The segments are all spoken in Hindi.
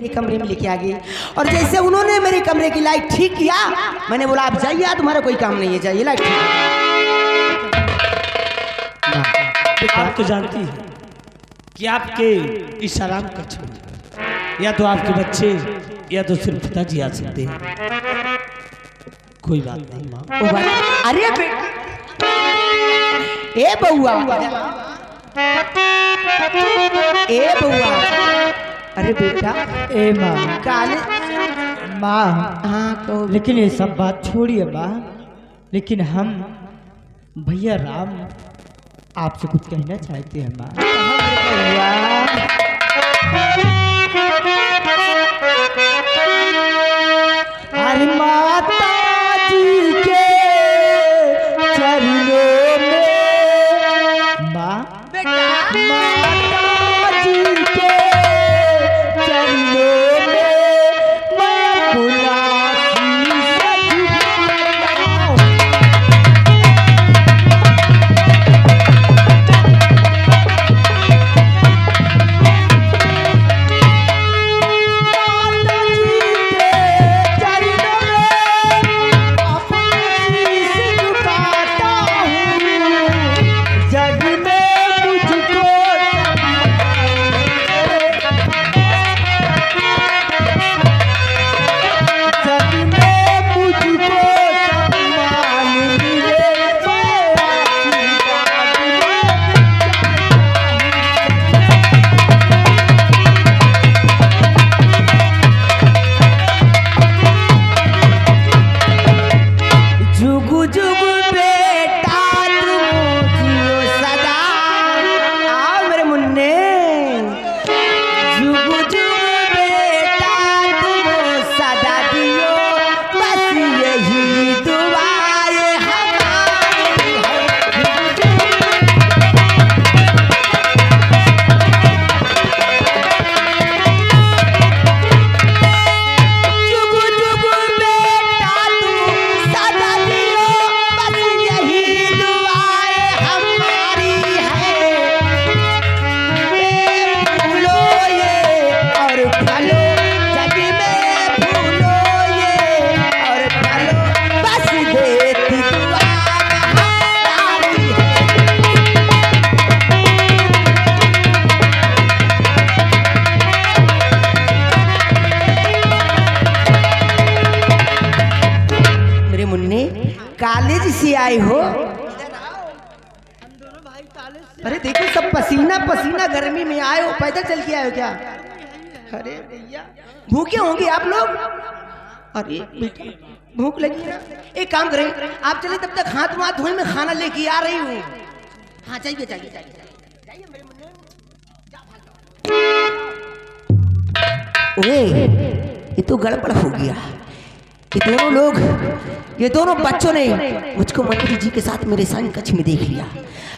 मेरे कमरे में लेके आ गई और जैसे उन्होंने मेरे कमरे की लाइट ठीक किया, मैंने बोला आप जाइए, तुम्हारा कोई काम नहीं है, जाइए लाइट ठीक। आप तो जानती हैं कि आपके इस आराम कक्ष में या तो आपके बच्चे या तो सिर्फ पिताजी आ सकते हैं। कोई बात नहीं माँ। अरे ए बउआ, ए बउआ, अरे बेटा, ए माँ, काले माँ, हाँ कहो। लेकिन ये सब बात छोड़िए माँ, लेकिन हम भैया राम आपसे कुछ कहना चाहते हैं माँ। अरे माता जी के चरणों में माँ, माता जी के चरणों में मैं गुलाबी कॉलेज से आए हो? अरे देखो सब पसीना पसीना गर्मी में आए हो, पैदल चल के आए हो क्या? अरे भैया भूखे होंगे आप लोग। अरे बेटा भूख लगी ना, एक काम करें आप चले तब तक हाथ वाथ धोए, मैं खाना लेके आ रही हूँ। हाँ चाहिए चाहिए चाहिए ओए ये तो गड़बड़ हो गया। ये दोनों बच्चों ने मुझको मंत्री जी के साथ मेरे साइन कक्ष में देख लिया।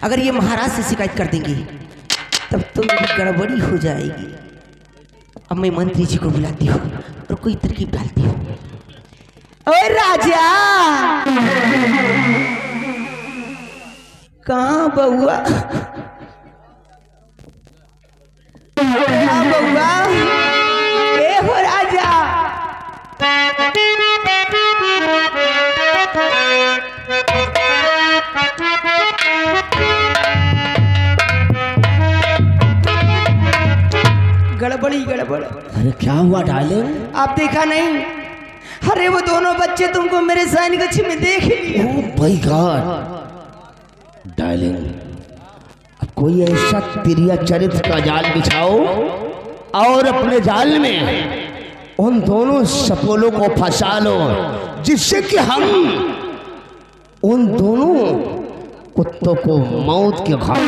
अगर ये महाराज से शिकायत कर देंगे तब तो मेरी गड़बड़ी हो जाएगी। अब मैं मंत्री जी को बुलाती हूँ और कोई तरकीब डालती हूँ। ओए राजा, कहाँ बउआ? कहाँ बउआ? ए हो राजा, गड़बड़ी गड़बड़। अरे क्या हुआ डार्लिंग? आप देखा नहीं? अरे वो दोनों बच्चे तुमको मेरे सैनिक कक्ष में देख लिए। ओह माय गॉड डार्लिंग, अब कोई ऐसा तिरिया चरित्र का जाल बिछाओ और अपने जाल में उन दोनों सपोलों को फंसा लो, जिससे कि हम उन दोनों कुत्तों को मौत के घाट।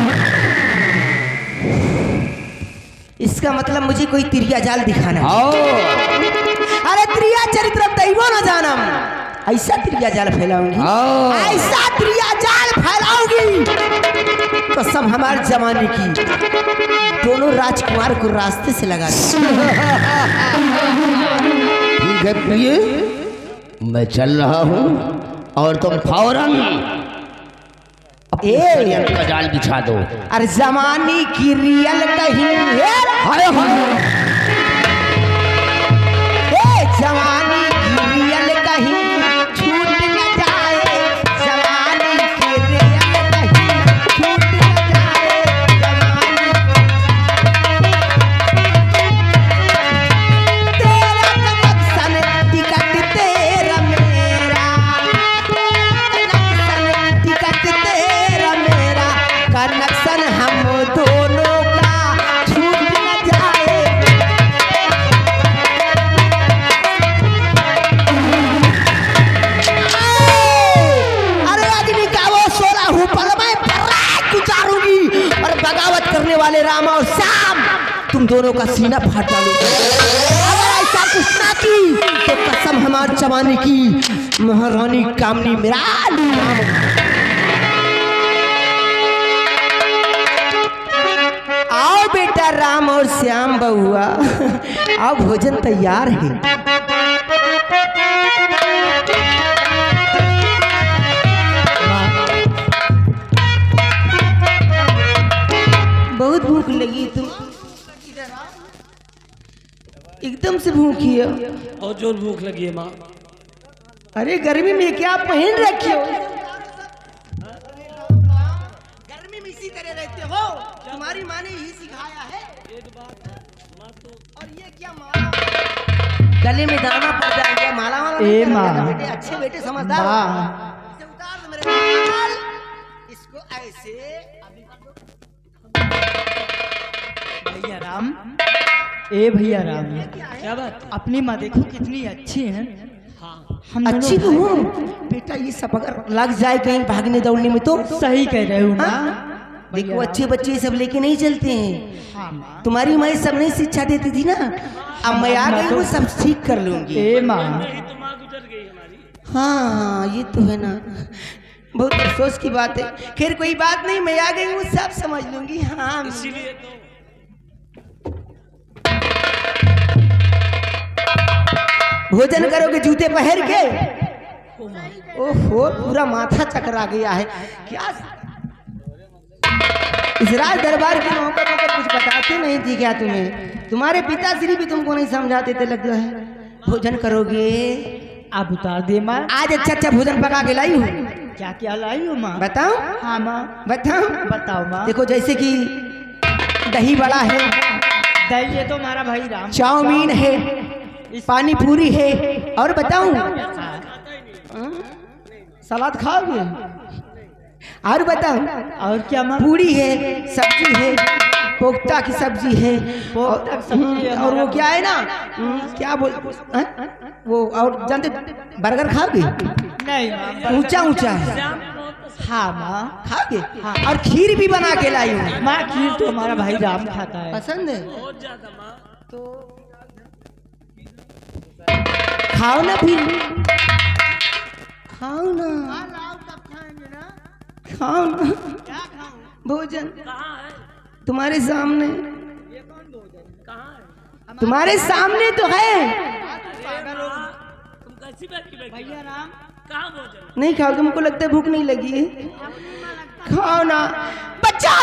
इसका मतलब मुझे कोई तिरिया जाल दिखाना है। अरे त्रिया चरित्र दैवो न जानम, ऐसा तिरिया जाल फैलाऊंगी, ऐसा त्रिया जाल फैलाऊंगी तो सब हमारे जमाने की दोनों राजकुमार को रास्ते से लगा ठीक है प्रिय, मैं चल रहा हूँ और तुम फौरन का जाल बिछा दो। अरे जमाने की रियल कहीं हाय हाय दोनों का सीना फाड़ डालूंगा। अगर ऐसा कुछ ना की तो कसम हमार जवानी की, महारानी कामनी मेरा नाम। आओ बेटा राम और श्याम बहुआ, आओ भोजन तैयार है। बहुत भूख लगी तुम, एकदम से भूखी है। और जोर भूख लगी है माँ। अरे गर्मी में क्या पहन रखे हो? गर्मी में इसी तरह रहते हो, तुम्हारी माँ ने यही सिखाया है। और ये क्या माला, गले में दाना पड़ जाएगा, माला वाला नहीं करना बेटे, अच्छे बेटे समझदार हो। इसे उतार दो मेरे बाल, इसको ऐसे। भैया राम, ए भैया राम, क्या बात? अपनी माँ देखो कितनी अच्छी है। हाँ हम दोनों अच्छी तो भाई- हूँ बेटा, ये सब अगर लग जाए कहीं भागने दौड़ने में तो सही कह रहे हो माँ। देखो अच्छे बच्चे ये सब लेके नहीं चलते हैं। हाँ माँ। तुम्हारी माँ सब नहीं शिक्षा देती थी ना, अब मैं आ गई हूँ, सब ठीक कर लूंगी। ए माँ, नहीं तो माँ गुजर गई हमारी। हाँ ये तो है ना, बहुत अफसोस की बात है। खैर कोई बात नहीं, मैं आ गई हूँ, सब समझ लूंगी। हाँ इसीलिए तो भोजन करोगे जूते पहन के? ओहो पूरा माथा चकरा गया है क्या? इस राज दरबार के मौके पर कुछ बताते नहीं थी क्या तुम्हें? तुम्हारे पिताश्री भी तुमको नहीं समझाते थे लगता है। भोजन करोगे? आप उतार दे माँ। आज अच्छा अच्छा भोजन पका के लाई हूँ। क्या क्या लाई हो माँ? बताओ हाँ माँ, बताओ। बताओ माँ। देखो जैसे कि दही बड़ा है, दही है तो हमारा भाई राम। चाउमीन है, पानी पूरी है, और बताऊं सलाद खाओगे? और बताऊं? और क्या माँ? पूरी है, सब्जी है, पोख्ता की सब्जी है, पोख्ता की सब्जी है, और वो क्या है ना, क्या बोल वो, और जानते बर्गर खाओगे? नहीं माँ। ऊंचा ऊंचा है, हाँ माँ। खाओगे? और खीर भी बना के लाई हूँ। माँ खीर तो हमारा भाई राम खाता है। पसंद है बहुत ज्यादा माँ। तो खाओ ना, फिर खाओ ना, खाओ ना भोजन कहाँ है? तुम्हारे सामने, कहाँ है? तुम्हारे सामने तो है। तुम कैसी बैठी भैया राम? कहाँ भोजन? नहीं खाओ? तुमको लगता है भूख नहीं लगी है? खाओ ना बच्चा।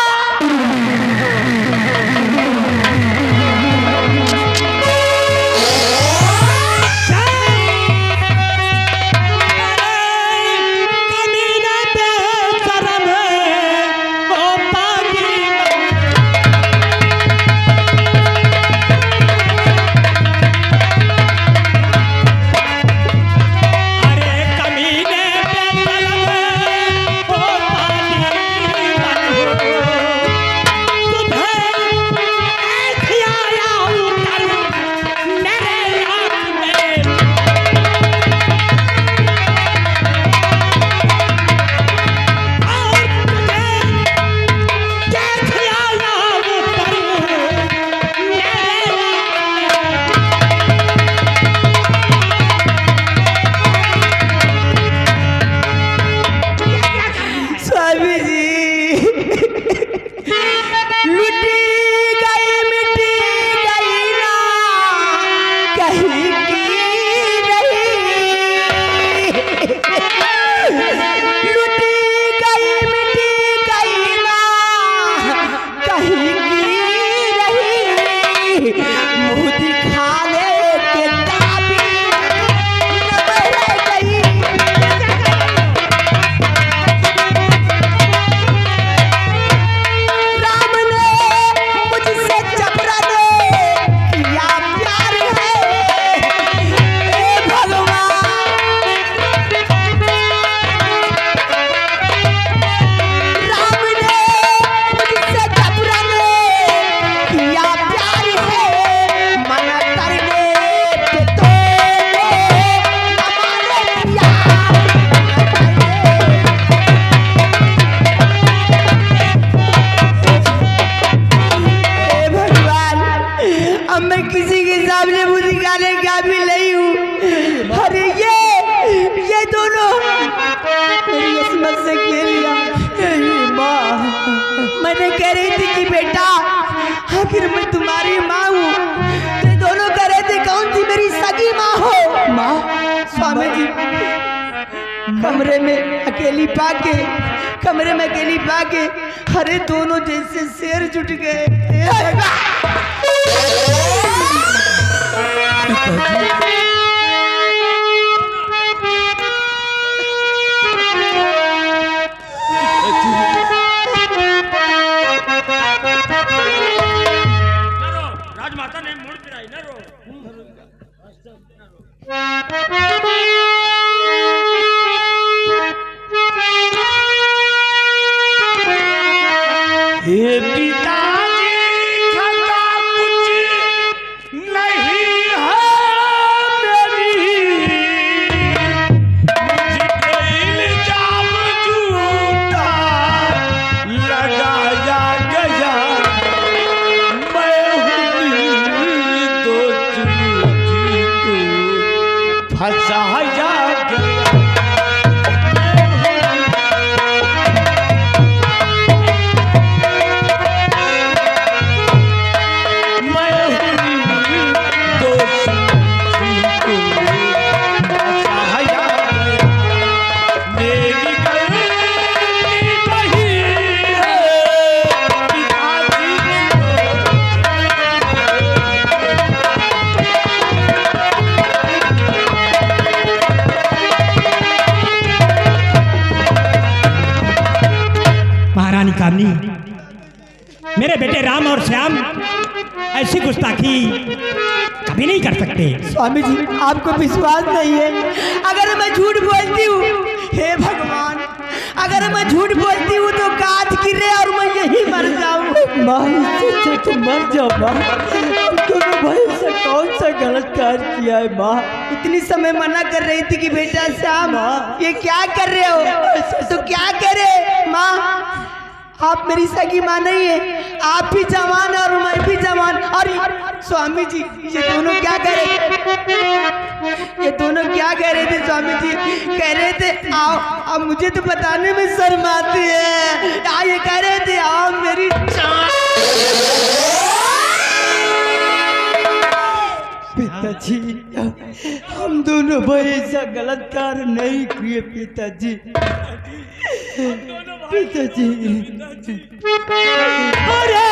निकाले का भी नहीं हूँ। अरे ये दोनों मेरी किस्मत से खेल लिया। माँ मैंने कह रही थी कि बेटा आखिर मैं तुम्हारी माँ हूँ, ये दोनों कह रहे थे कौन सी मेरी सगी माँ हो। माँ स्वामी जी कमरे में अकेली पाके अरे दोनों जैसे शेर जुट गए। राजमाता ने मुड़ फिराई ना रो। हे पिताजी खता कुछ नहीं है मेरी, मुझे इल्जाम झूठा लगाया गया, मैं हूँ तो तुझको फंसाया गया। महारानी कामनी, मेरे बेटे राम और श्याम ऐसी गुस्ताखी कभी नहीं कर सकते। स्वामी जी आपको विश्वास नहीं है? अगर मैं झूठ बोलती हूँ, हे भगवान, अगर मैं झूठ बोलती हूँ तो कांच गिरे और मैं यही मर जाऊँ। माँ इससे तो मर जाओ माँ, दोनों भाई से कौन सा गलत कार्य किया है माँ? इतनी समय मना कर रही थी कि बेटा श्याम ये क्या कर रहे हो, तो क्या करे माँ, आप मेरी सगी माँ नहीं है, आप भी जवान और मैं भी जवान। और स्वामी जी ये दोनों क्या कह रहे थे, ये दोनों क्या कह रहे थे स्वामी जी? कह रहे थे आओ, अब मुझे तो बताने में शर्म आती है। ये कह रहे थे आओ मेरी पिताजी हम दोनों भाई ऐसा गलत कार्य नहीं किए पिताजी। पिताजी अरे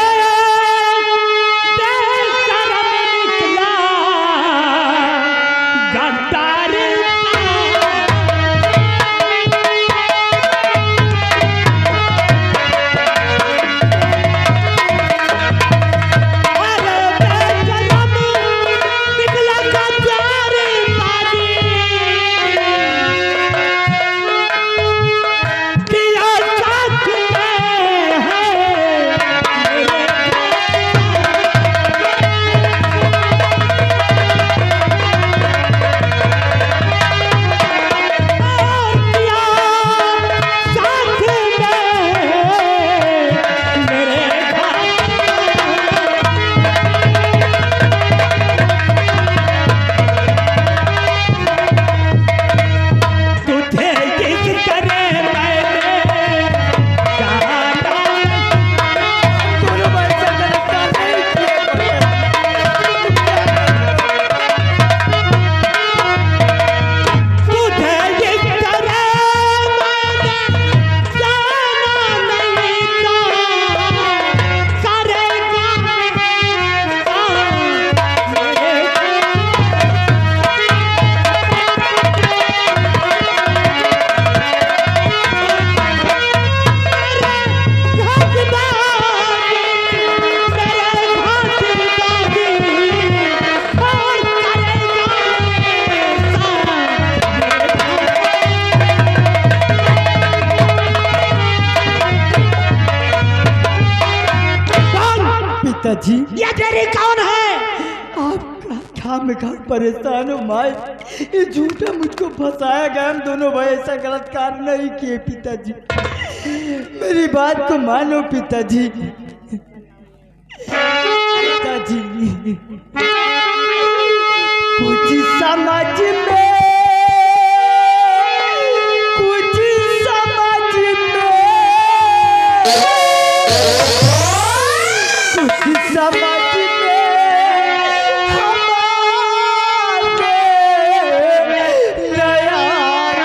पिताजी ये तेरी कौन है? आपका खाम खा परेशान हो माँ, ये झूठा मुझको फंसाया गया। हम दोनों भाई ऐसा गलत कार्य नहीं किए पिताजी, मेरी बात को मानो पिताजी। पिताजी कुछ समझ में, कुछ समझ में, कुछ समझ में हमारे नया ताप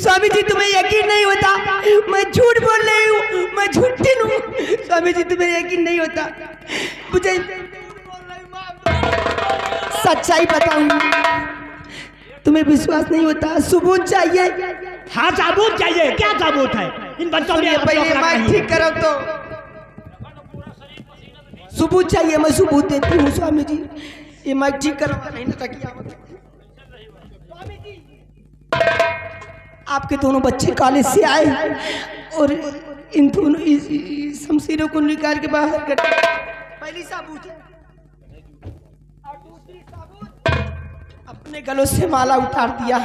स्वामी जी तुम्हें यकीन नहीं होता, मैं झूठ बोल रही हूँ, मैं झूठी हूँ। स्वामी जी तुम्हें यकीन नहीं होता, मुझे सच्चाई बताऊंगी, तुम्हें विश्वास नहीं होता, सबूत चाहिए। हाँ सबूत चाहिए, क्या सबूत है इन बच्चों ने? पहले माइक ठीक करो तो सबूत चाहिए, मैं सबूत देती हूँ। स्वामी जी ये माइक ठीक करो, नहीं ना ताकि आपके दोनों बच्चे कॉलेज से आए और इन दोनों शमशीरों को निकाल के बाहर कर। पहली सबूत और दूसरी सबूत अपने गलों से माला उतार दिया।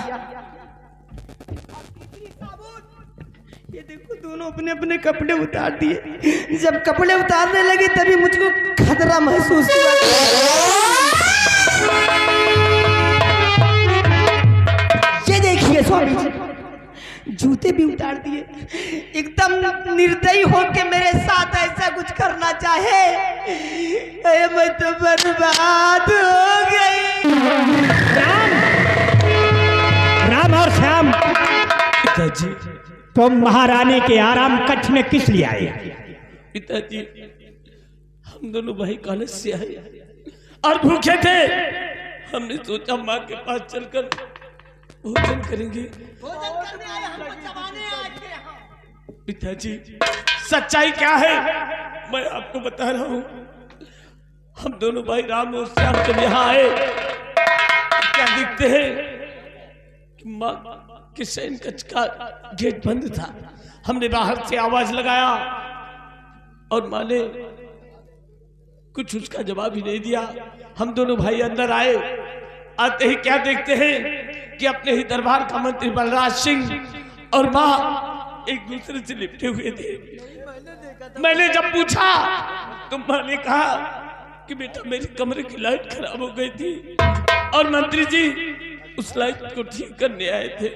ये देखो दोनों अपने अपने कपड़े उतार दिए। जब कपड़े उतारने लगे तभी मुझको खतरा महसूस हुआ। ये देखिए स्वामी जी जूते भी उतार दिए, एकदम निर्दयी होके मेरे साथ ऐसा कुछ करना चाहे। मैं तो बर्बाद हो गई। राम और श्याम, पिताजी तुम महारानी के आराम कक्ष में किस लिए आए? पिताजी हम दोनों भाई कॉलेज से आए और भूखे थे। हमने सोचा माँ के पास चलकर भोजन करेंगे। पिताजी सच्चाई क्या है मैं आपको बता रहा हूँ। हम दोनों भाई राम और श्याम जब यहाँ आए क्या देखते हैं कि माँ के शयन कक्ष का गेट बंद था। हमने बाहर से आवाज लगाया और माँ ने कुछ उसका जवाब ही नहीं दिया। हम दोनों भाई अंदर आए, आते ही क्या देखते हैं कि अपने ही दरबार का मंत्री बलराज सिंह और माँ एक दूसरे से लिपटे हुए थे। मैंने जब पूछा तो माँ ने कहा कि बेटा मेरे कमरे की लाइट खराब हो गई थी और मंत्री जी उस लाइट को ठीक करने आए थे।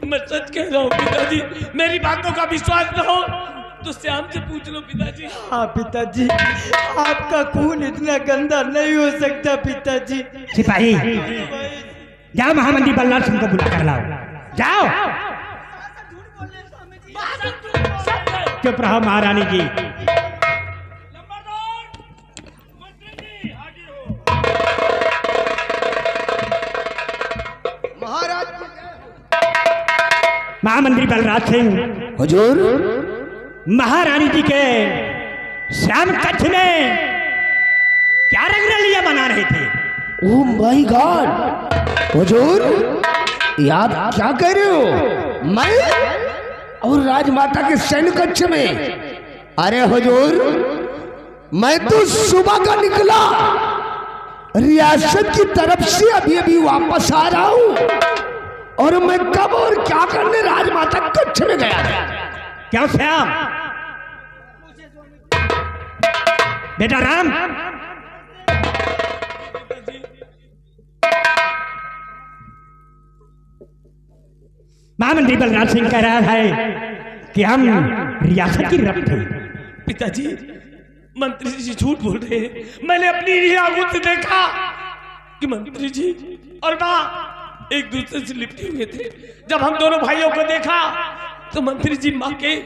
मैं सच कह रहा हूँ पिताजी, मेरी बातों का विश्वास न हो तो श्याम से पूछ लो पिताजी। हाँ पिताजी, आपका खून इतना गंदा नहीं हो सकता पिताजी। सिपाही जाओ महामंत्री बलराज सिंह को बुला कर लाओ, जाओ। चुप रहो महारानी जी। महाराज महामंत्री बलराज सिंह, हुजूर महारानी जी के श्याम कक्ष में क्या रंगरलियां बना रहे थे? ओह माय गॉड, हुजूर ये आप क्या कह रहे हो? मैं और राजमाता के सैन्य कक्ष में? अरे हुजूर मैं तो सुबह का निकला, रियासत की तरफ से अभी अभी वापस आ रहा हूं और मैं कब और क्या करने राजमाता कक्ष में गया था? क्यों श्याम? बेटा राम, महामंत्री बलराज सिंह कह रहा है कि हम रियासत की तरफ थे। पिताजी मंत्री जी झूठ बोल रहे हैं। मैंने अपनी ही आंखों से देखा कि मंत्री जी और माँ एक दूसरे से लिपटे हुए थे। जब हम दोनों भाइयों को देखा तो मंत्री जी माँ के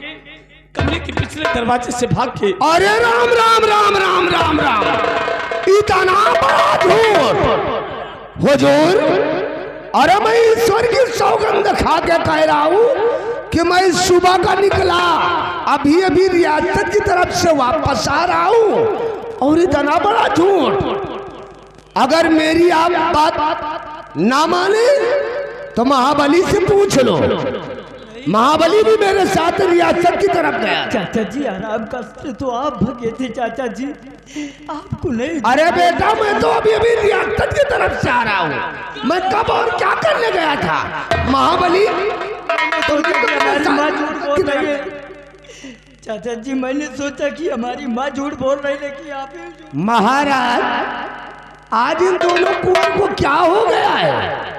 कमरे के पिछले दरवाजे से भाग के। अरे राम राम राम राम राम राम, इतना बड़ा झूठ हुजूर। अरे मैं ईश्वर की सौगंध खा के कह रहा हूँ कि मैं सुबह का निकला, अभी अभी रियासत की तरफ से वापस आ रहा हूँ, और इतना बड़ा झूठ। अगर मेरी आप बात ना माने तो महाबली से पूछ लो। महाबली भी मेरे साथ रियासत की तरफ गया। चाचा जी आराम का तो आप भगे थे चाचा जी, आपको नहीं। अरे बेटा मैं तो अभी अभी रियासत की तरफ से आ रहा हूँ। मैं कब और क्या करने गया था? महाबली हमारी माँ झूठ बोल रही है चाचा जी। मैंने सोचा कि हमारी माँ झूठ बोल रही है कि आप ही। महाराज आज इन दोनों कुआं को क्या हो गया है?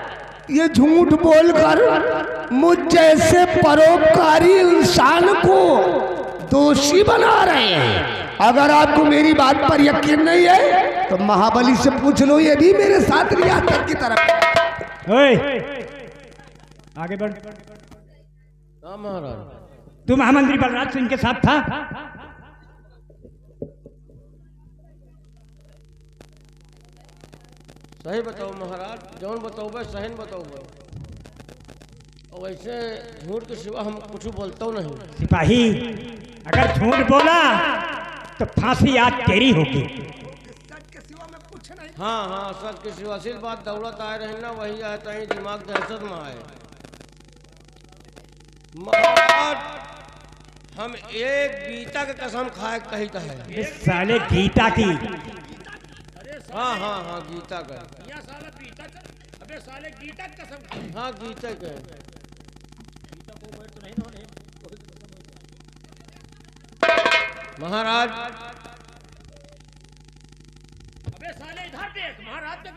ये झूठ बोलकर मुझ जैसे परोपकारी इंसान को दोषी बना रहे हैं। अगर आपको मेरी बात पर यकीन नहीं है तो महाबली से पूछ लो, ये भी मेरे साथ रियासत की तरफ। ओए, आगे बढ़। तू महामंत्री बलराज सिंह के साथ था? सही बताओ महाराज, जौन बताओ सहन बताओ। और वैसे झूठ के सिवा हम कुछ बोलता नहीं। सिपाही, अगर झूठ बोला तो फांसी आज तेरी होगी। हाँ हाँ, सच के सिवा सिर्फ बात दौलत आए रहे ना, वही आए तही दिमाग दहशत में आए। महाराज हम एक गीता के कसम खाए कहता है। इस साले गीता की। हाँ हाँ हाँ, गीता का। अबे साले गीता की कसम। हाँ गीता का। महाराज अबे साले इधर देख, महाराज का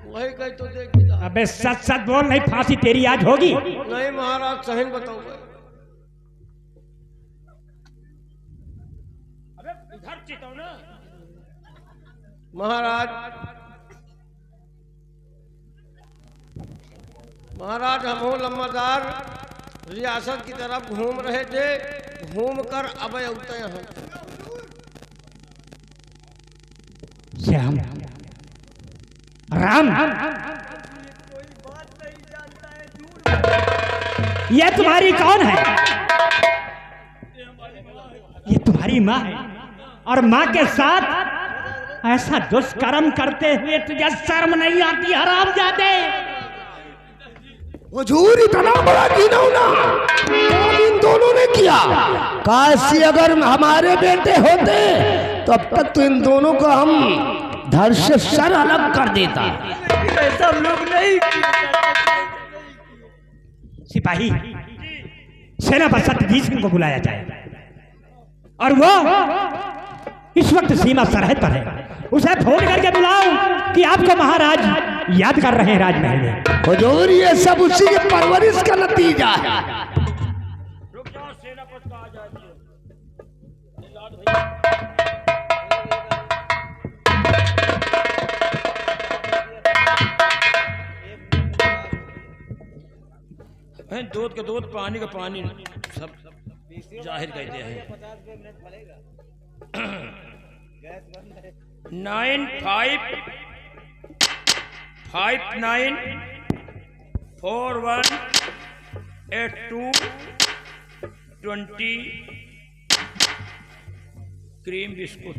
वही कही तो देख। अबे सच सच बोल, नहीं फांसी तेरी आज होगी। नहीं महाराज, सहन बताओ। अबे इधर चिताओ ना। महाराज हम हो लम्बादार रियासत की तरफ घूम रहे थे, घूम कर अब उठते हैं। श्याम राम, ये तुम्हारी कौन है? ये तुम्हारी माँ है, और माँ के साथ ऐसा दुष्कर्म करते हुए तुझे शर्म नहीं आती हरामजादे? हुजूर इतना बड़ा घिनौना इन दोनों ने किया। काशी अगर हमारे बेटे होते तो अब तक तो इन दोनों को हम धड़ से सर अलग कर देता। ऐसा हम लोग नहीं किए। सिपाही, सेनापति सत्यजीत सिंह को बुलाया जाए, और वो इस वक्त सीमा सरहद पर है। उसे फोन करके बुलाओ कि आपको महाराज याद कर रहे हैं राजमहल में। हुजूर ये सब उसी के परवरिश का नतीजा है। रुक जाओ, सेनापति का आ जाए। दूध का दूध, पानी का पानी, सब जाहिर कहते हैं। 9559418220 cream biscuit.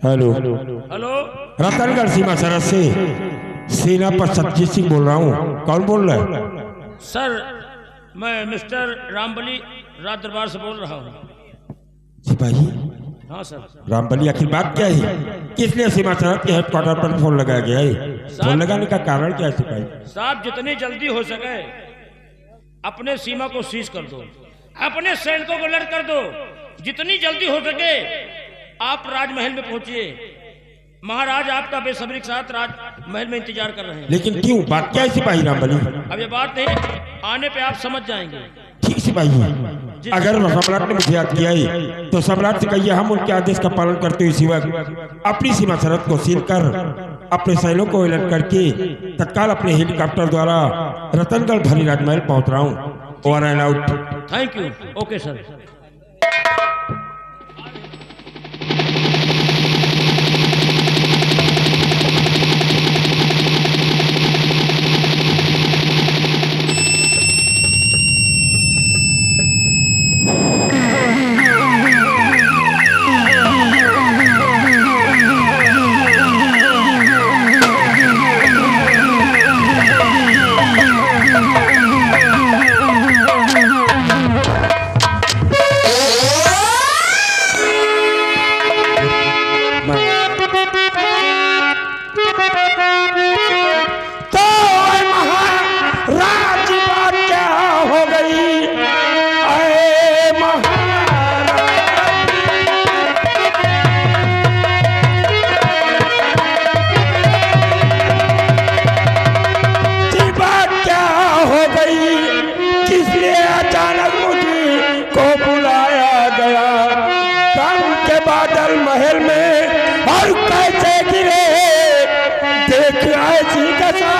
Hello hello, Ratangarh सीमा सरहद से सेनापति सत्यजीत सिंह बोल रहा हूँ। कौन बोल रहा है? सर मैं मिस्टर रामबली राज दरबार से बोल रहा हूँ। सिपाही हाँ सर। रामबली, आखिर बात क्या है? किस लिए सीमा सरहद के हेडक्वार्टर पर फोन लगाया गया है? फोन लगाने का कारण क्या है सिपाही? साहब जितनी जल्दी हो सके अपने सीमा को सीज कर दो, अपने सैनिकों को अलर्ट कर दो। जितनी जल्दी हो सके आप राजमहल में पहुंचिए। महाराज आपका बेसब्री के साथ राजमहल में इंतजार कर रहे हैं। लेकिन क्यों, बात क्या है सिपाही राम बली? अब ये बात नहीं, आने पे आप समझ जाएंगे। ठीक सिपाही, अगर सम्राट ने मुझे याद किया है तो सम्राट से कहिए हम उनके आदेश का पालन करते हुए इसी वक्त अपनी सीमा सरहद को सील कर अपने सैनिकों को अलर्ट करके तत्काल अपने हेलीकॉप्टर द्वारा रतनगढ़ धनी राजमहल पहुंच रहा हूँ। Over and out. Thank you. Okay sir. बादल महल में और कैसे गिरे देख ऐसी दशा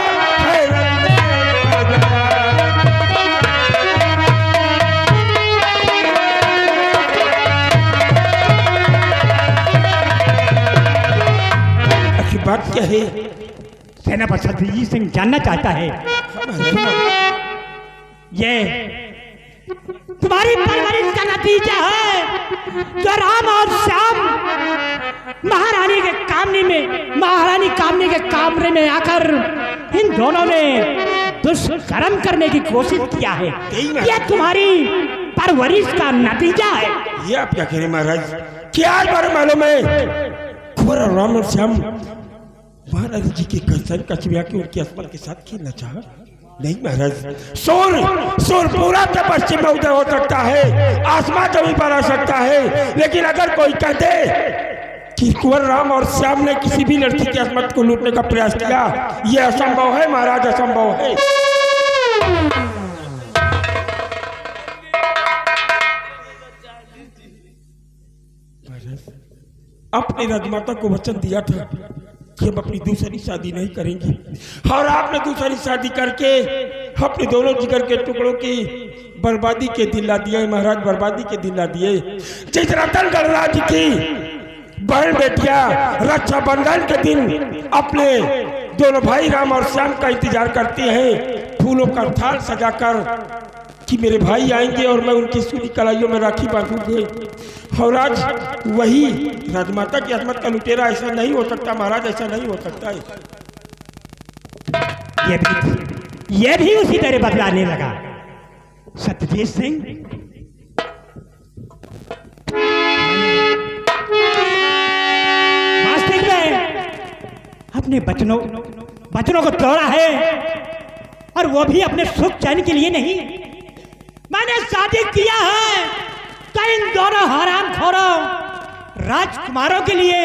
बात क्या है? सेनापति सत्यजीत सिंह जानना चाहता है ये तुम्हारी परवरिश का नतीजा है जो राम और श्याम महारानी कामनी के कमरे में आकर इन दोनों ने दुष्कर्म करने की कोशिश किया है। ये तुम्हारी परवरिश का नतीजा है। ये आप क्या कह रहे महाराज? क्या आज बारे मालूम है कुंवर राम और श्याम महाराज जी के कर्तन का चिड़िया के उनकी अस्पताल के साथ खेलना चाहा? नहीं महाराज, सूर पूरा के पश्चिम में उदय हो सकता है, आसमान जमीन पर आ सकता है, लेकिन अगर कोई कह दे कि कुंवर राम और श्याम ने किसी भी लड़की की अस्मत को लूटने का प्रयास किया, यह असंभव है महाराज, असंभव है। अपनी राजमाता को वचन दिया था कि हम अपनी दूसरी शादी नहीं करेंगे, और आपने दूसरी शादी करके अपने दोनों जिगर के टुकड़ों की बर्बादी के दिन ला दिए महाराज, बर्बादी के दिन ला दिए। जिस रतनगढ़ राज्य की बहन बेटियां रक्षाबंधन के दिन अपने दोनों भाई राम और श्याम का इंतजार करती हैं फूलों का थाल सजाकर कि मेरे भाई आएंगे और मैं उनकी सूनी कलाइयों में राखी बांधूंगी, और आज वही राजमाता की अस्मत का लुटेरा ऐसा नहीं हो सकता महाराज, ऐसा नहीं हो सकता है। ये भी उसी तरह बदलाने लगा। सत्यजीत सिंह, वास्तविक में अपने बचनों को तोड़ा है, और वो भी अपने सुख चैन के लिए नहीं। मैंने शादी किया है तो इन दोनों हरामखोरों राजकुमारों के लिए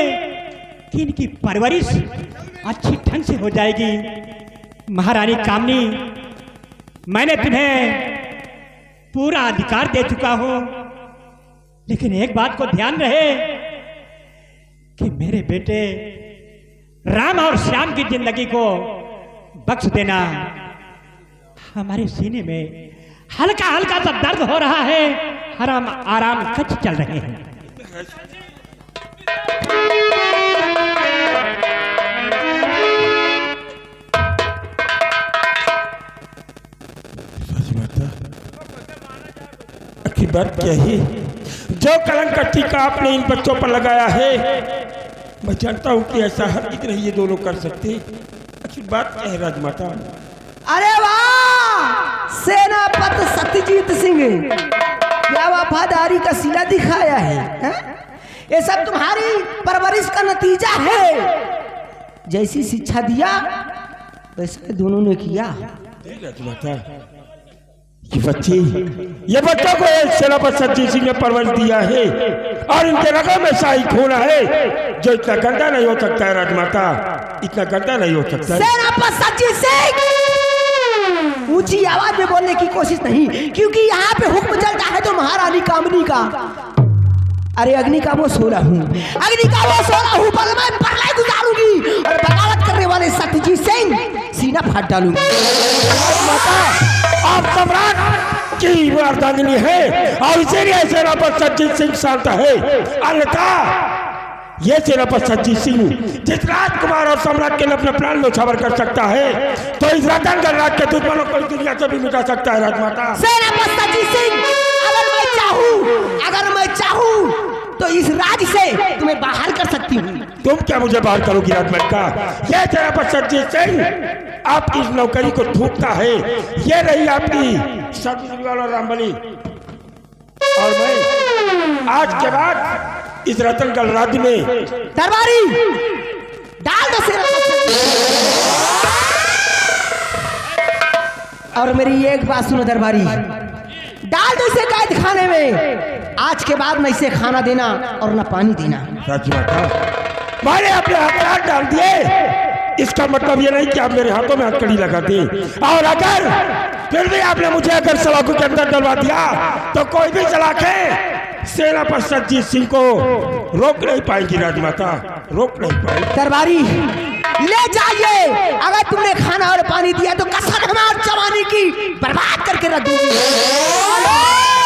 कि इनकी परवरिश अच्छी ढंग से हो जाएगी। महारानी कामनी, मैंने तुम्हें पूरा अधिकार दे चुका हूं, लेकिन एक बात को ध्यान रहे कि मेरे बेटे राम और श्याम की जिंदगी को बख्श देना। हमारे सीने में हल्का हल्का सा दर्द हो रहा है, हराम आराम कच चल रहे हैं। आखिर बात क्या है? जो कलंक का टीका आपने इन बच्चों पर लगाया है, मैं जानता हूं कि ऐसा हरगिज़ नहीं ये दोनों कर सकते। आखिर बात क्या है राजमाता? अरे वाह, सेनापति सत्यजीत सिंह, क्या वफादारी का सिला दिखाया है? ये सब तुम्हारी परवरिश का नतीजा है। जैसी शिक्षा दिया वैसा दोनों ने किया। राजमाता, ये बच्चों को सेनापति सज्जी सिंह ने परवरिश दिया है और इनके रगों में शाही खून है जो इतना गंदा नहीं हो सकता है राजमाता, इतना गंदा नहीं हो सकता है। सेनापति सज्जी सिंह ऊंची आवाज में बोलने की कोशिश नहीं, क्योंकि यहाँ पे हुक्म चलता है तो महारानी कामनी का। अरे अग्नि का वो सोना हूँ, अग्नि का वो सोना हूँ, बल मैं प्रलय गुजारूंगी और बगावत करने वाले सत्यजीत सिंह सीना फाड़ डालूंगी। आप सम्राट की वारदानी है और इसीलिए सेनापति सज्जित सिंह शांत है, अन्यथा ये सेनापति सज्जित सिंह जिस राजकुमार और सम्राट के लिए अपने प्राण न्यौछावर कर सकता है तो इस रतनगढ़ राज के दुश्मनों को दुनिया से भी मिटा सकता है राजमाता। सेनापति सज्जित सिंह, अगर मैं चाहूँ तो इस राज्य से तुम्हें बाहर कर सकती हूँ। तुम क्या मुझे बाहर करोगी राजमाता? ये सेनापति सज्जित सिंह आपकी इस नौकरी को थूकता है, ये रही आपकी सब्जीवाल और रामबली, और मैं आज के बाद इस रतनगढ़ राज्य में दरबारी डाल दो सेनापति। और मेरी एक बात सुनो दरबारी, डाल दो इसे कैद खाने में। आज के बाद मैं इसे खाना देना और न पानी देना। राजमाता मैंने अपने हथियार डाल दिए, इसका मतलब ये नहीं कि आप मेरे हाथों में हथकड़ी लगा दी, और अगर फिर भी आपने मुझे अगर सलाखों के अंदर डलवा दिया तो कोई भी सलाखें सेनापति सज्जित सिंह को रोक नहीं पाएगी राजमाता, रोक नहीं पाएगी। दरबारी ले जाइए, अगर तुमने खाना और पानी दिया तो कसम हमारी जवानी की बर्बाद करके रख दूंगी।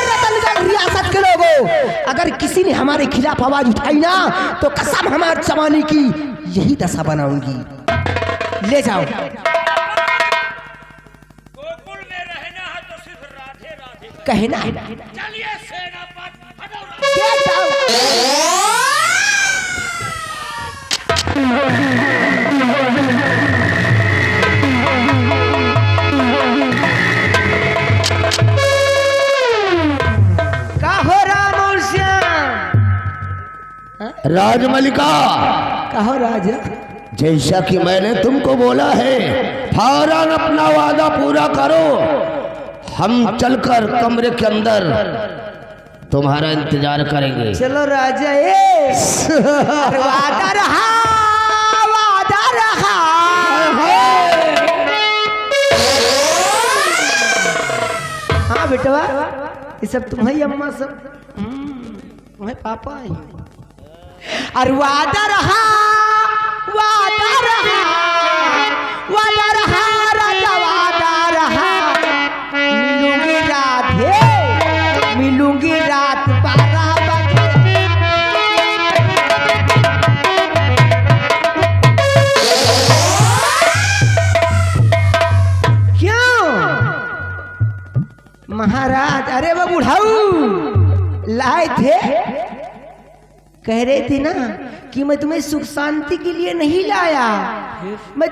रतनगढ़ रियासत के लोगों, अगर किसी ने हमारे खिलाफ आवाज उठाई ना तो कसम हमारी जवानी की यही दशा बनाऊंगी। ले जाओ। गोकुल में रहना है तो सिर्फ राधे राधे कहना है। चलिए सेनापति Get out! राजमलिका, कहो राजा। जैसा कि मैंने तुमको बोला है फौरन अपना वादा पूरा करो, हम चलकर कमरे के अंदर तुम्हारा इंतजार करेंगे। चलो राजा। वादा रहा, वादा रहा। हाँ बेटवा, ये सब तुम्हारी अम्मा सब तुम्हारे पापा ही। और वादा रहा, वादा रहा, वादा रहा राजा, वादा रहा। मिलूंगी राधे, मिलूंगी रात 12 बजे। क्यों महाराज? अरे वो बुढ़ाऊ लाए थे, कह रहे थे ना कि मैं तुम्हें सुख शांति के लिए नहीं लाया, मैं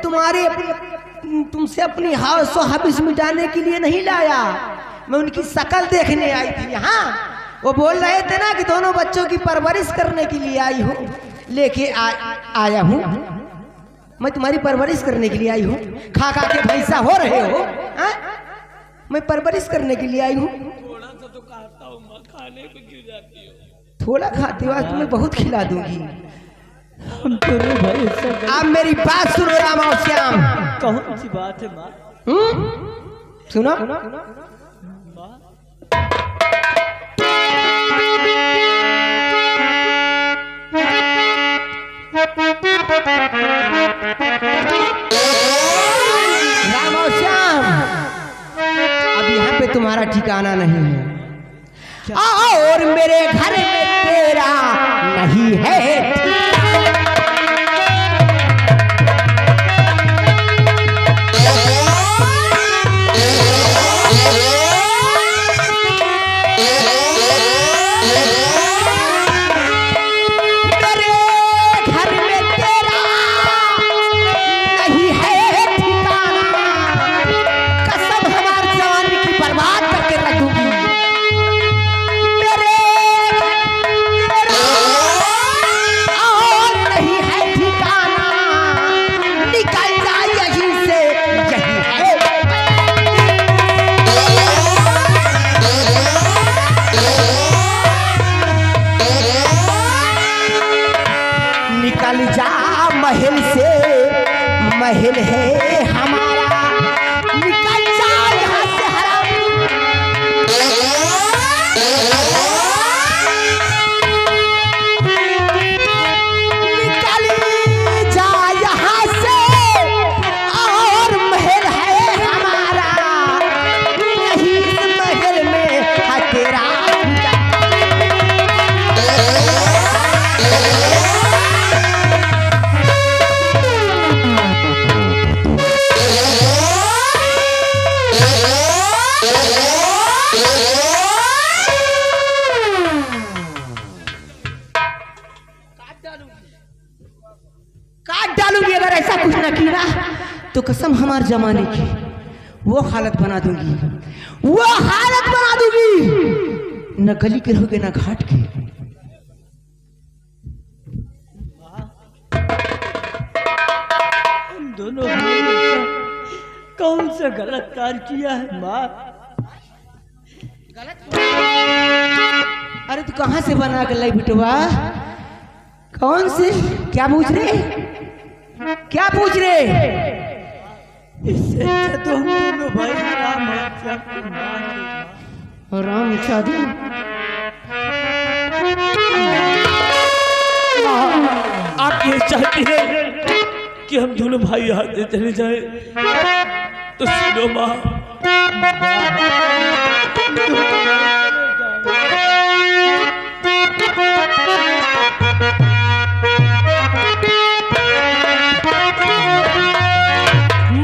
तुमसे अपनी हबिस मिटाने के लिए नहीं लाया, मैं उनकी शकल देखने आई थी यहाँ। वो बोल रहे थे ना कि दोनों बच्चों की परवरिश करने के लिए आई हूँ, लेके आया हूँ। मैं तुम्हारी परवरिश करने के लिए आई हूँ। खा खा के भैंसा हो रहे हो, मैं परवरिश करने के लिए आई हूँ। थोड़ा सा तो खाता हूँ माँ, खाने पे गिर जाती हो। थोड़ा खाते हो, आज तुम्हें बहुत खिला दूंगी। हम दोनों भाई ऐसा आप मेरी बात सुनो राम और श्याम। कौन सी बात है माँ? सुनो। राम और श्याम, अब यहाँ पे तुम्हारा ठिकाना नहीं है, और मेरे घर में तेरा नहीं है। महल है हमारा, निकल जा यहाँ से हराम। निकल जा यहाँ से, और महल है हमारा, नहीं इस महल में है तेरा। काट डालूंगी अगर ऐसा कुछ ना किया तो कसम हमार जमाने की वो हालत बना दूंगी, वो हालत बना दूंगी, न गली के रहोगे ना घाट के। हम दोनों भाई ने कौन सा गलत कार्य किया है माँ? अरे तू कहाँ से बना कर लाई बिटवा? कौन से? क्या पूछ रहे, क्या पूछ रहे? इससे अच्छा तो हम दोनों भाई राम और श्याम को मार दो। राम इच्छा दे। आप ये चाहती हैं कि हम दोनों भाई यहाँ से चले जाए तो सुनो माँ,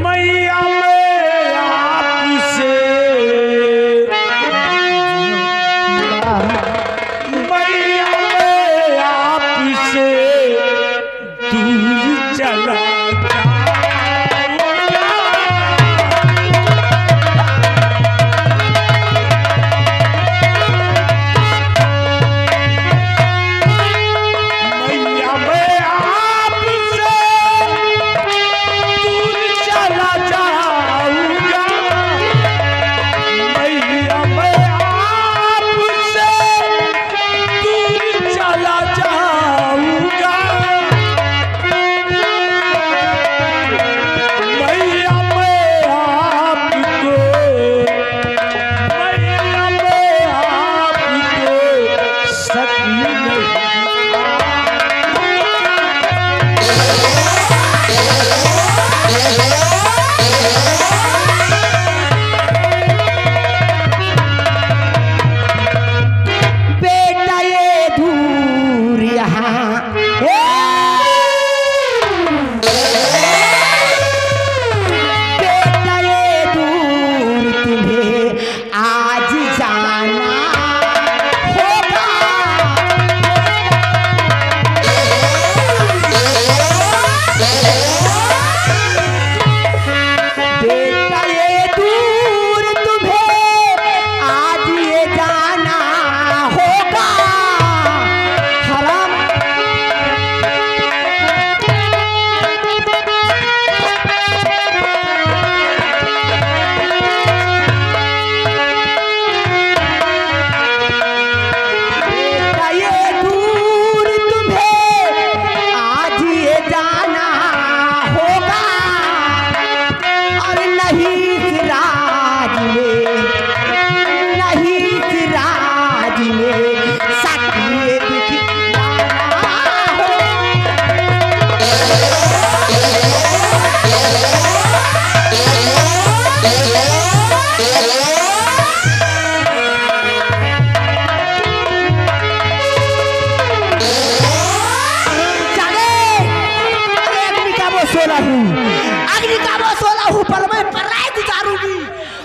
मैया मैं आपसे, मैया मैं आपसे दूर चला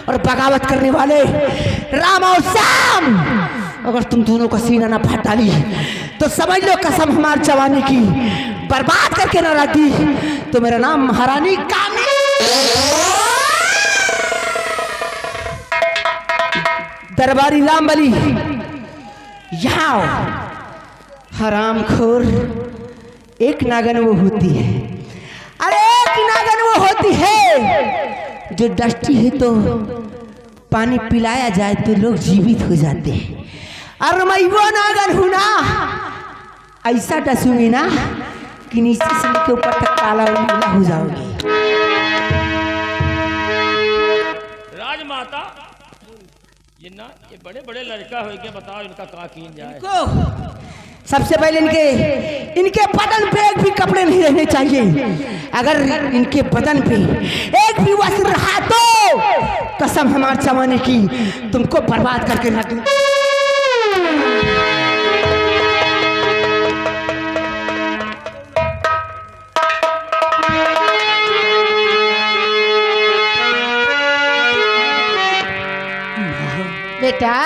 और बगावत करने वाले राम और श्याम, अगर तुम दोनों का सीना ना फाट डाली तो समझ लो कसम हमारी जवानी की बर्बाद करके ना रखी तो मेरा नाम महारानी कामी। दरबारी लामबली यहाँ हरामखोर, एक नागन वो होती है, अरे एक नागन वो होती है जो डस्टी है तो पानी पिलाया जाए तो लोग जीवित हो जाते हैं, और मैं वो नागन हूं ना, ऐसा डसूंगी ना कि नीचे से के ऊपर तक काला हो जाओगी। आता ये ना ये बड़े बड़े लड़का हो गया, बताओ इनका का कीन जाए। सबसे पहले इनके बदन पे एक भी कपड़े नहीं रहने चाहिए। अगर इनके बदन पे एक भी वस्त्र रहा तो कसम हमारे जमाने की तुमको बर्बाद करके रख दूं। बेटा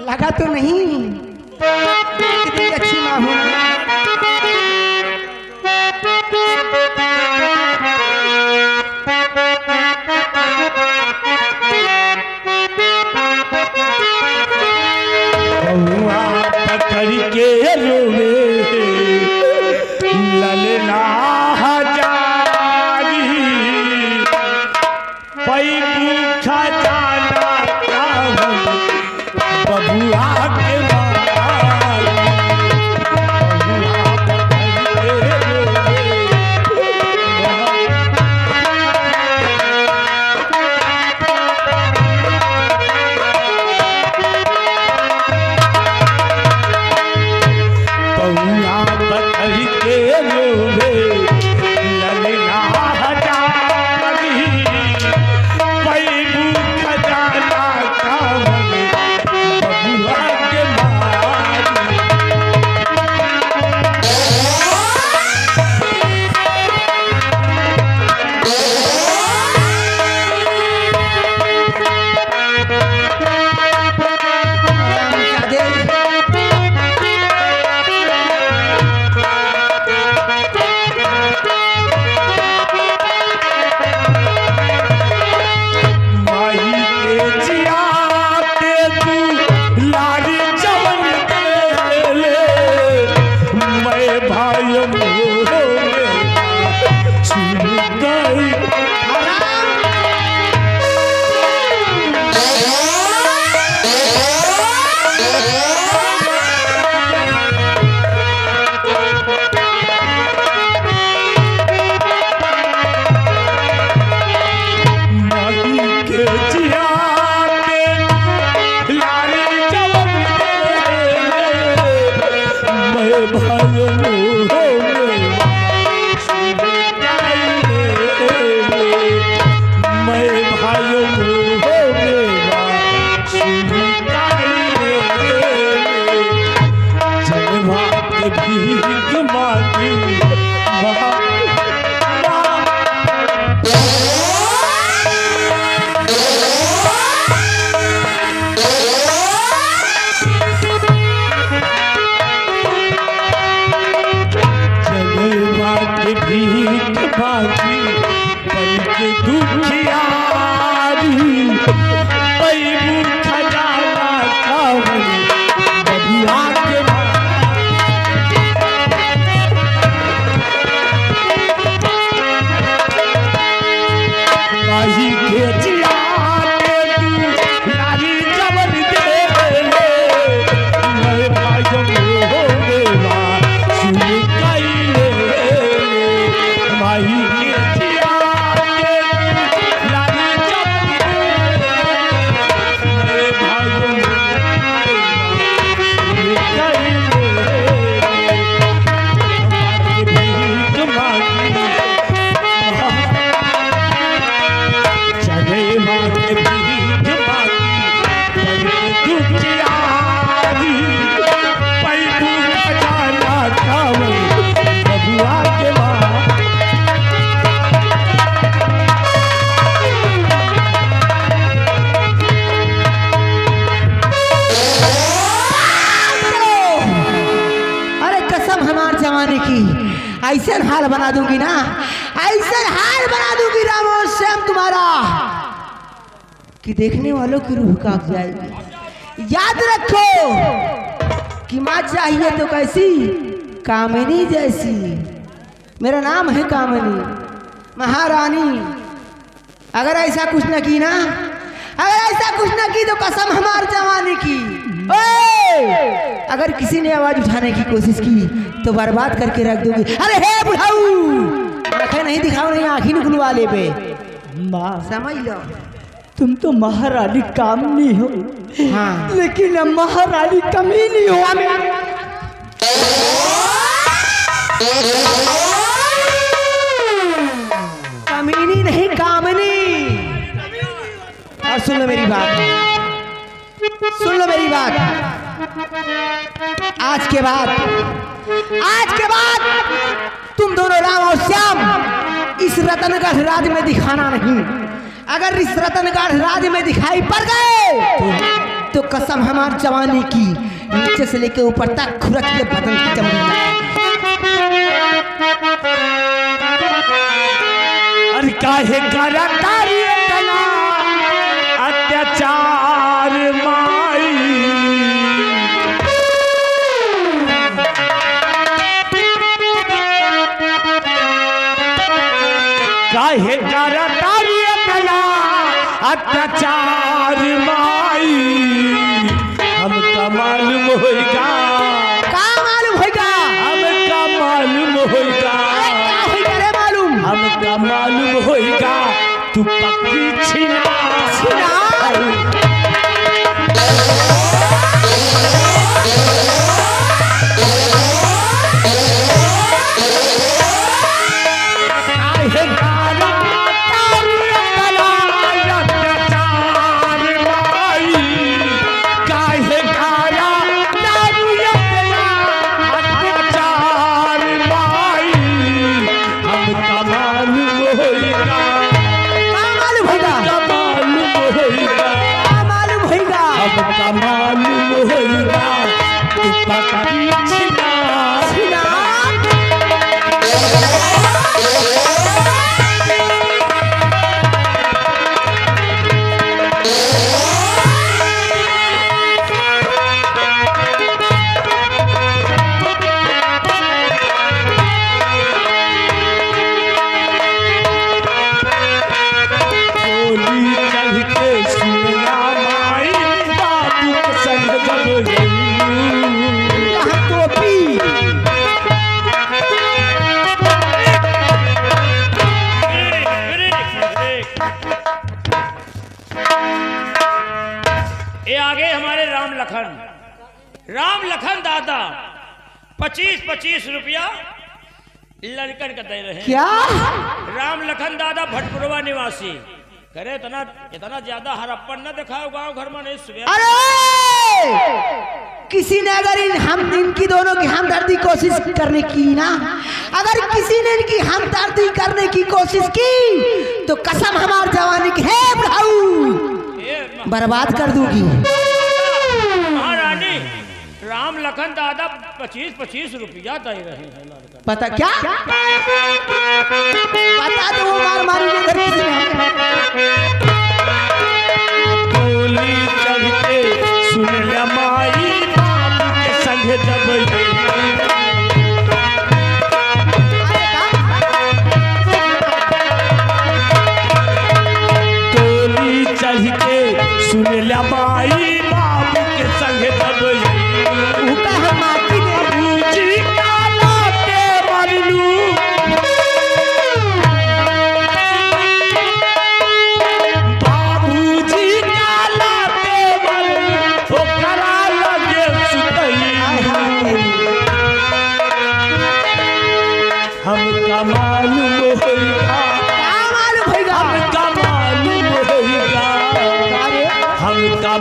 लगा तो नहीं, कितनी अच्छी माँ हूँ। पकड़ के रोवे ललना हजारी पई भूखा जाना कावन बबुआ के मारी। बबुआ पकड़ के रोवे बबुआ पकड़ के रोवे ललना हजारी पई भूखा जाना कावन बबुआ के मारी। माही के जियाते तू लारी जवन दे ले मैं भाइयों में छूट गई। माही के जियाते लारी जवन दे ले मैं भाइयों में छूट गई। मैं भाइयों में छूट गई। जलवा के भीख मांगी जलवा के भीख मांगी बन के दुखियारी पई भूखा जाना कावन बबुआ के माही के जियाते तू लारी जवन दे ले मैं भाइयों में सुन गई। माही के जियाते तू लारी जवन दे ले मैं भाइयों अरे कसम हमारे जमाने की ऐसा हाल बना दूंगी ना, ऐसा हाल बना दूंगी राम और श्याम तुम्हारा कि देखने वालों की रूह कांप जाएगी। याद रखो कि माँ चाहिए तो कैसी, कामिनी जैसी। मेरा नाम है कामिनी महारानी। अगर ऐसा कुछ न की ना, अगर ऐसा कुछ न की तो कसम हमारे जमाने की। ओए! अगर किसी ने आवाज उठाने की कोशिश की तो बर्बाद करके रख दूंगी। अरे हे बुढ़ाऊ, आंखें नहीं दिखाओ, नहीं आंखी निकलवा ले पे। माँ समझ लो। तुम तो महारानी कामनी हो, हाँ लेकिन अब महारानी कमीनी हो। कमीनी नहीं कामनी। और सुन लो मेरी बात, सुन लो मेरी बात। आज के बाद तुम दोनों राम और श्याम इस रतनगढ़ राज में दिखाना नहीं। अगर इस रतनगढ़ राज में दिखाई पड़ गए तो कसम हमार जवानी की, नीचे से लेकर ऊपर तक खुरच के बदन की चमड़ी। अरे काहे करा तारी तना अत्याचार माई, काहे करा तारी तना अत्याचार माई। हमका मालूम होगा, का मालूम होगा? हमका मालूम होगा, क्या होगा रे मालूम? हमका मालूम होगा तू पक्की छिना। मालूम होगा तू पक्की छिना। ये आगे हमारे राम लखन दादा 25-25 रुपया लड़कन का दे रहे हैं। क्या? राम लखन दादा भटपुरवा निवासी। करे इतना ज्यादा हड़प्पन न दिखाओ गांव घर में नहीं सुबह। अरे किसी ने अगर इनकी दोनों की हमदर्दी कोशिश करने की ना, अगर किसी ने इनकी हमदर्दी करने की कोशिश की तो कसम हमार जवानी की है बुढ़ाऊ बर्बाद कर दूंगी। महारानी राम लखन दादा 25-25 रुपया दे रहे हैं। पता क्या? पता तो वो मार मारी के घर किसी गोली चढ़ते सुन लमाई बाप के संग जब गोली चढ़ते सुन लमाई बाप के संग जब उनका हम माटी बाबूजी काला के मरलू, बाबूजी काला के मरलू ओकरा लगे सुतई। हमका मालूम होगा, क्या मालूम होगा? हमका मालूम होगा, हमका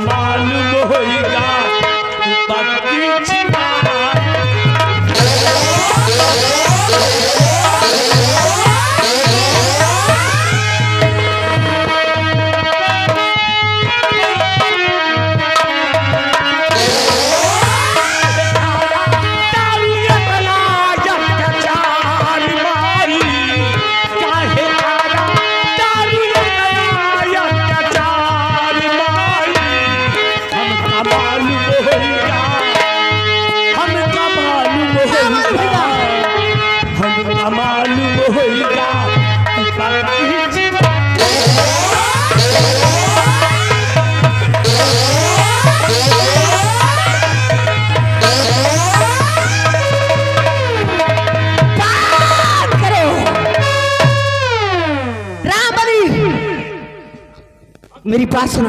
मेरी बात सुनो,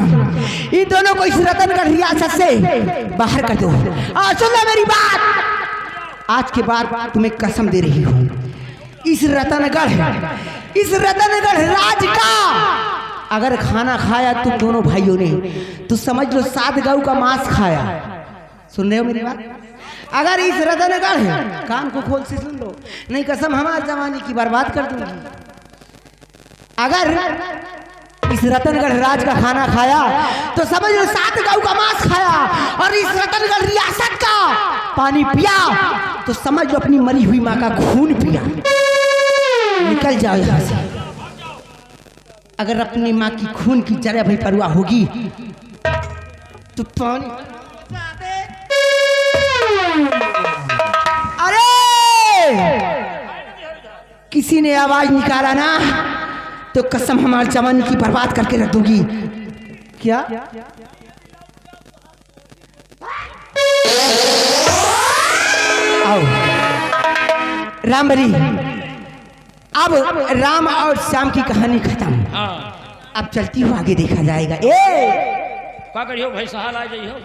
इन दोनों को इस रतनगढ़ रियासत से बाहर कर दो। और सुन लो मेरी बात, आज के बाद तुम्हें कसम दे रही हूँ, इस रतनगढ़ राज का अगर खाना खाया तुम दोनों भाइयों ने तो समझ लो 7 गऊ का मांस खाया। सुन रहे हो मेरी बात? अगर इस रतनगढ़, कान को खोल से सुन लो, नहीं कसम हमारे जवानी की बर्बाद कर दूंगी। अगर इस रतनगढ़ राज का खाना खाया तो समझ लो 7 गऊ का मांस खाया, और इस रतनगढ़ रियासत का पानी पिया तो समझ लो अपनी मरी हुई माँ का खून पिया। निकल जाओ यहाँ से। अगर अपनी माँ की खून की जरा भी परवाह होगी तो पानी। अरे किसी ने आवाज निकाला ना तो कसम हमारे जवानी की बर्बाद करके रख दूंगी। क्या? आओ रामबली, अब राम और श्याम की कहानी खत्म। हाँ अब चलती हूँ, आगे देखा जाएगा। का करियो भाई सहाल आ जाइयो।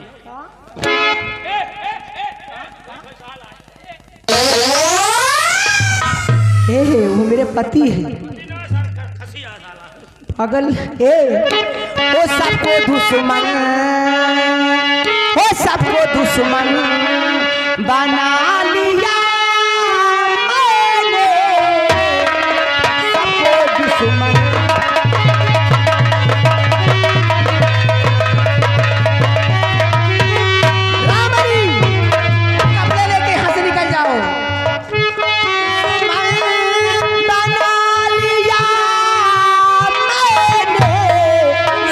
वो मेरे पति है पागल। वो सबको दुश्मन, वो सबको दुश्मन बना लिया मैंने, सबको दुश्मन। रामबली कपड़े लेके यहाँ से निकल जाओ।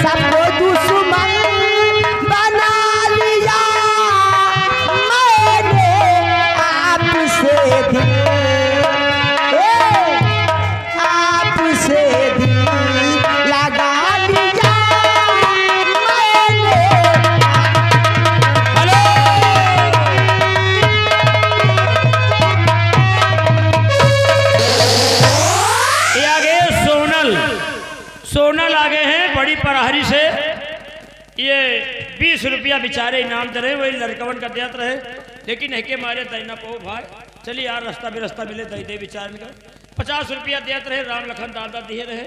सबको दुश्मन बना लिया मैंने, आपसे दिल, आपसे दिल लगा लिया मैंने। ये आगे सोनल आगे हैं बड़ी पराहरी से। ये 20 रुपया बेचारे इनाम दे रहे, वही लड़कवन का देते रहे, लेकिन है के मारे दैना पो भाई चलिए यार रास्ता बेरस्ता मिले दई दे बेचारे का। 50 रुपया देते रहे, राम लखन दादा दिए रहे,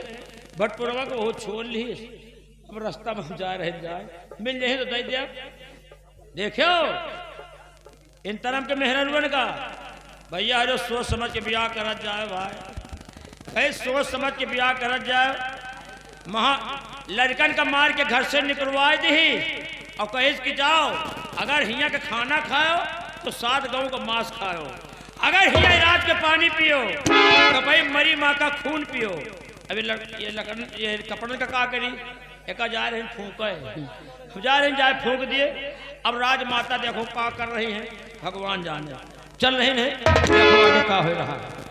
भटपुरवा को वो छोड़ ली। अब रास्ता में हम जाए मिल जाए तो दई दे। देखो इन तरम के मेहरन का भैया अरे सोच समझ के ब्याह करा जाए भाई, सोच समझ के ब्याह करा जाए। लड़कन का मार के घर से निकलवाए दी और कहेज की जाओ, अगर हिया का खाना खाओ तो 7 गऊ का मांस खाओ, अगर हिया रात के पानी पियो तो भाई मरी माँ का खून पियो। अभी ये कपड़न का का करी, एक जा रहे फूक जा रहे जाए फूक दिए। अब राजमाता देखो का कर रही हैं, भगवान जाने। चल रहे हैं, देखो आगे का हो रहा है।